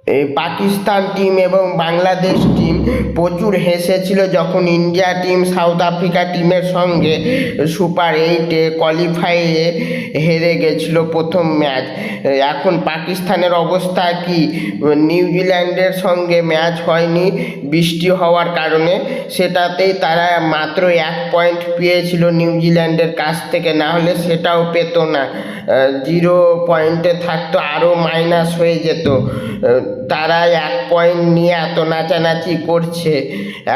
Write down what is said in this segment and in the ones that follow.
এই পাকিস্তান টিম এবং বাংলাদেশ টিম প্রচুর হেসেছিল যখন ইন্ডিয়া টিম সাউথ আফ্রিকা টিমের সঙ্গে সুপার 8-এ কোয়ালিফাইয়ে হেরে গেছিল প্রথম ম্যাচ। এখন পাকিস্তানের অবস্থা কি? নিউজিল্যান্ডের সঙ্গে ম্যাচ হয়নি বৃষ্টি হওয়ার কারণে, সেটাতেই তারা মাত্র 1 পয়েন্ট পেয়েছিল নিউজিল্যান্ডের কাছ থেকে, না হলে সেটাও পেত না। 0 পয়েন্টে থাকতো, আরও মাইনাস হয়ে যেত। তারা 1 পয়েন্ট নিয়ে এত নাচানাচি করছে,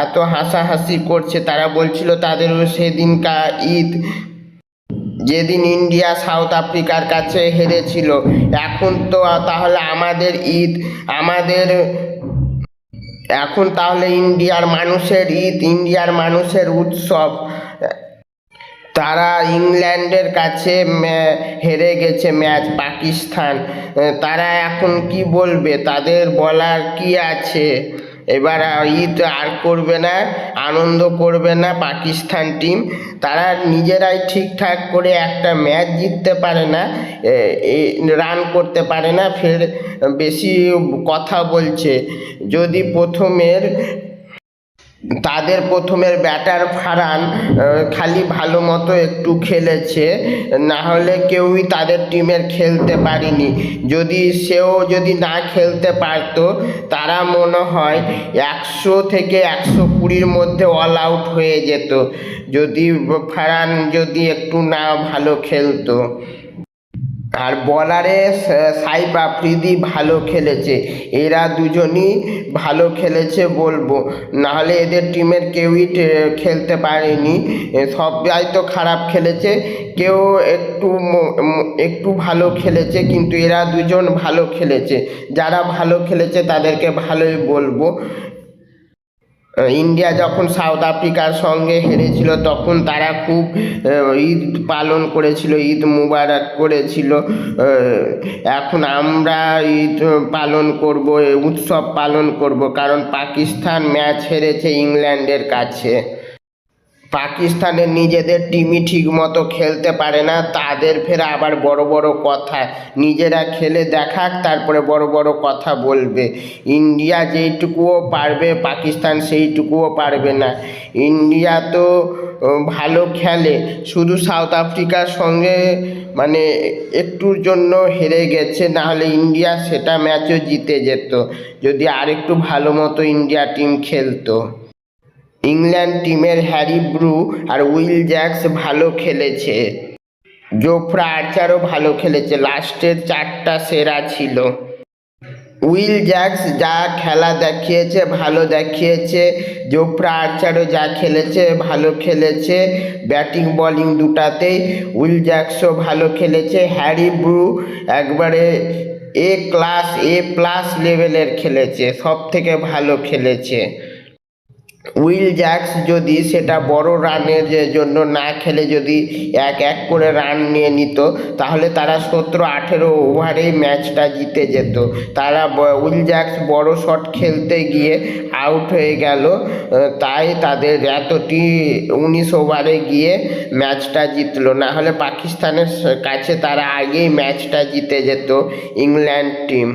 এত হাসাহাসি করছে। তারা বলছিল তাদেরও সেদিনকার ঈদ, যেদিন ইন্ডিয়া সাউথ আফ্রিকার কাছে হেরেছিল। এখন তো তাহলে আমাদের ঈদ, এখন তাহলে ইন্ডিয়ার মানুষের ঈদ, ইন্ডিয়ার মানুষের উৎসব। তারা ইংল্যান্ডের কাছে হেরে গেছে ম্যাচ, পাকিস্তান। তারা এখন কি বলবে? তাদের বলার কি আছে? এবার ঈদ আর করবে না, আনন্দ করবে না পাকিস্তান টিম। তারা নিজেরাই ঠিকঠাক করে একটা ম্যাচ জিততে পারে না, রান করতে পারে না, ফের বেশি কথা বলছে। যদি তাদের প্রথমের ব্যাটার ফারহান খালি ভালো মতো একটু খেলেছে, না হলে কেউই তাদের টিমের খেলতে পারেনি। সেও যদি না খেলতে পারতো, তারা মনে হয় 100 থেকে 120-র মধ্যে অল আউট হয়ে যেত, যদি ফারহান একটু না ভালো খেলতো। আর বলারে সাইফ আফ্রিদি ভালো খেলেছে, এরা দুজনই ভালো খেলেছে বলবো, নাহলে এদের টিমের কেউই খেলতে পারেনি। সবাই তো খারাপ খেলেছে, কেউ একটু ভালো খেলেছে, কিন্তু এরা দুজন ভালো খেলেছে। যারা ভালো খেলেছে তাদেরকে ভালোই বলবো। ইন্ডিয়া যখন সাউথ আফ্রিকার সঙ্গে হেরেছিল তখন তারা খুব ঈদ পালন করেছিল, ঈদ মুবারক করেছিল। এখন আমরা ঈদ পালন করব, উৎসব পালন করব, কারণ পাকিস্তান ম্যাচ হেরেছে ইংল্যান্ডের কাছে। পাকিস্তানের নিজেদের টিমই ঠিক মতো খেলতে পারে না, তাদের ফের আবার বড় বড় কথা। নিজেরা খেলে দেখাক, তারপরে বড় বড় কথা বলবে। ইন্ডিয়া যেইটুকুও পারবে পাকিস্তান সেইটুকুও পারবে না। ইন্ডিয়া তো ভালো খেলে, শুধু সাউথ আফ্রিকার সঙ্গে মানে একটুর জন্য হেরে গেছে, নাহলে ইন্ডিয়া সেটা ম্যাচও জিতে যেত যদি আরেকটু ভালো মতো ইন্ডিয়া টিম খেলতো। ইংল্যান্ড টিমের হ্যারি ব্রু আর উইল জ্যাক্স ভালো খেলেছে, জোফ্রা আর্চারও ভালো খেলেছে, লাস্টের 4টা সেরা ছিল। উইল জ্যাক্স যা খেলা দেখিয়েছে ভালো দেখিয়েছে, জোফ্রা আর্চারও যা খেলেছে ভালো খেলেছে, ব্যাটিং বোলিং দুটাতেই উইল জ্যাক্সও ভালো খেলেছে। হ্যারি ব্রু একবারে A+ লেভেলের খেলেছে, সব থেকে ভালো খেলেছে। উইল জ্যাক্স যদি সেটা বড় রানের জন্য না খেলে যদি 1-1 করে রান নিয়ে নিত, তাহলে তারা 17-18 ওভারেই ম্যাচটা জিতে যেত। উইল জ্যাক্স বড় শট খেলতে গিয়ে আউট হয়ে গেল, তাই তাদের 19 ওভারে গিয়ে ম্যাচটা জিতলো, না হলে পাকিস্তানের কাছে তারা আগেই ম্যাচটা জিতে যেত ইংল্যান্ড টিম।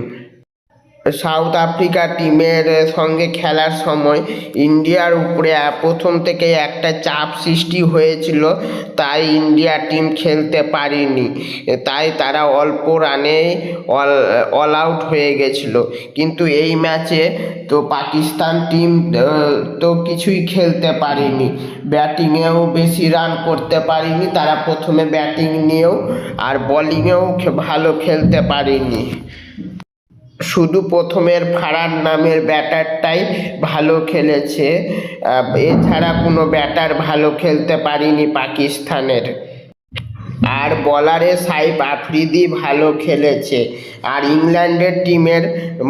সাউথ আফ্রিকা টিমের সঙ্গে খেলার সময় ইন্ডিয়ার উপরে প্রথম থেকে একটা চাপ সৃষ্টি হয়েছিল, তাই ইন্ডিয়া টিম খেলতে পারেনি, তাই তারা অল্প রানে অল আউট হয়ে গেছিলো। কিন্তু এই ম্যাচে তো পাকিস্তান টিম তো কিছুই খেলতে পারেনি, ব্যাটিংয়েও বেশি রান করতে পারেনি, তারা প্রথমে ব্যাটিং নিয়েও আর বোলিংয়েও ভালো খেলতে পারেনি। শুধু প্রথমের ফারহান নামের ব্যাটারটাই ভালো খেলেছে, এছাড়া কোনো ব্যাটার ভালো খেলতে পারেনি পাকিস্তানের। আর বলারে সাইফ আফ্রিদি ভালো খেলেছে। আর ইংল্যান্ডের টিমের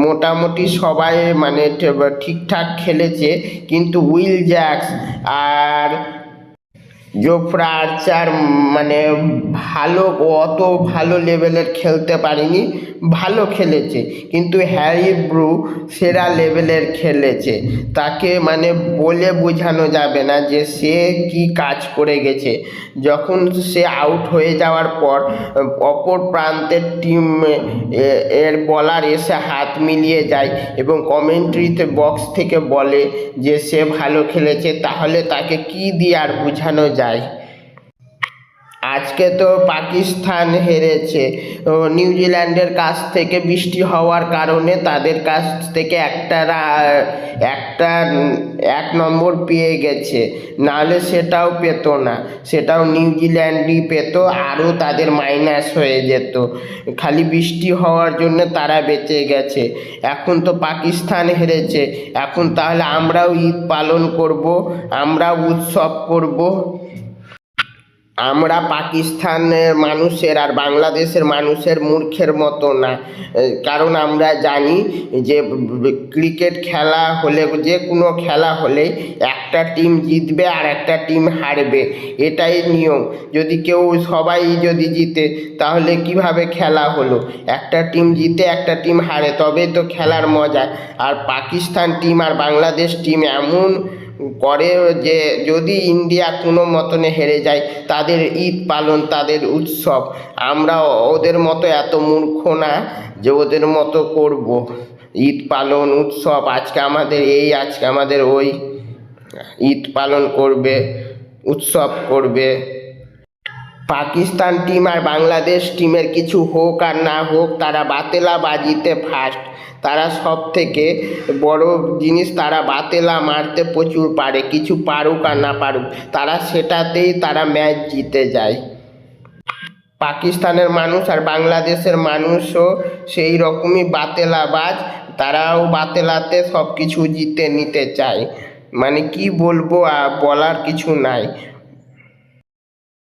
মোটামুটি সবাই মানে ঠিকঠাক খেলেছে, কিন্তু উইল জ্যাক্স আর জোফরা আর্চার মানে ভালো, অত ভালো লেভেলের খেলতে পারেনি, ভালো খেলেছে, কিন্তু হ্যারি ব্রু সেরা লেভেলের খেলেছে। তাকে মানে বলে বোঝানো যাবে না যে সে কি কাজ করে গেছে। যখন সে আউট হয়ে যাওয়ার পর অপর প্রান্তের টিম এর বলার এসে হাত মিলিয়ে যায় এবং কমেন্ট্রিতে বক্স থেকে বলে যে সে ভালো খেলেছে, তাহলে তাকে কি দিয়ে আর বোঝানো যায়। আজকে তো পাকিস্তান হেরেছে নিউজিল্যান্ডের কাছ থেকে, বৃষ্টি হওয়ার কারণে তাদের কাছ থেকে একটা 1 নম্বর পেয়ে গেছে, নাহলে সেটাও পেতো না, সেটাও নিউজিল্যান্ডই পেতো, আরও তাদের মাইনাস হয়ে যেত। খালি বৃষ্টি হওয়ার জন্য তারা বেঁচে গেছে। এখন তো পাকিস্তান হেরেছে, এখন তাহলে আমরাও ঈদ পালন করব, আমরাও উৎসব করব। আমরা পাকিস্তানের মানুষের আর বাংলাদেশের মানুষের মূর্খের মতো না, কারণ আমরা জানি যে ক্রিকেট খেলা হলে, যে কোনো খেলা হলে একটা টিম জিতবে আর একটা টিম হারবে, এটাই নিয়ম। যদি সবাই যদি জিতে তাহলে কিভাবে খেলা হলো? একটা টিম জিতে একটা টিম হারে, তবে তো খেলার মজা। আর পাকিস্তান টিম আর বাংলাদেশ টিম এমন করে যে যদি ইন্ডিয়া কোনো মতনে হেরে যায়, তাদের ঈদ পালন, তাদের উৎসব। আমরা ওদের মতো এত মূর্খ না যে ওদের মতো করব ঈদ পালন উৎসব। আজকে আমাদের এই, আজকে আমাদের ওই, ঈদ পালন করবে, উৎসব করবে। পাকিস্তান টিম আর বাংলাদেশ টিমের কিছু হোক আর না হোক, তারা বাজিতে ফার্স্ট। তারা সব থেকে বড় জিনিস, তারা বাতেলা মারতে প্রচুর পারে, কিছু পারুক আর না পারুক, তারা সেটাতেই তারা ম্যাচ জিতে যায়। পাকিস্তানের মানুষ আর বাংলাদেশের মানুষও সেই রকমই বাতেলাবাজ, তারাও বাতেলাতে সব কিছু জিতে নিতে চায়। মানে কি বলবো, বলার কিছু নাই।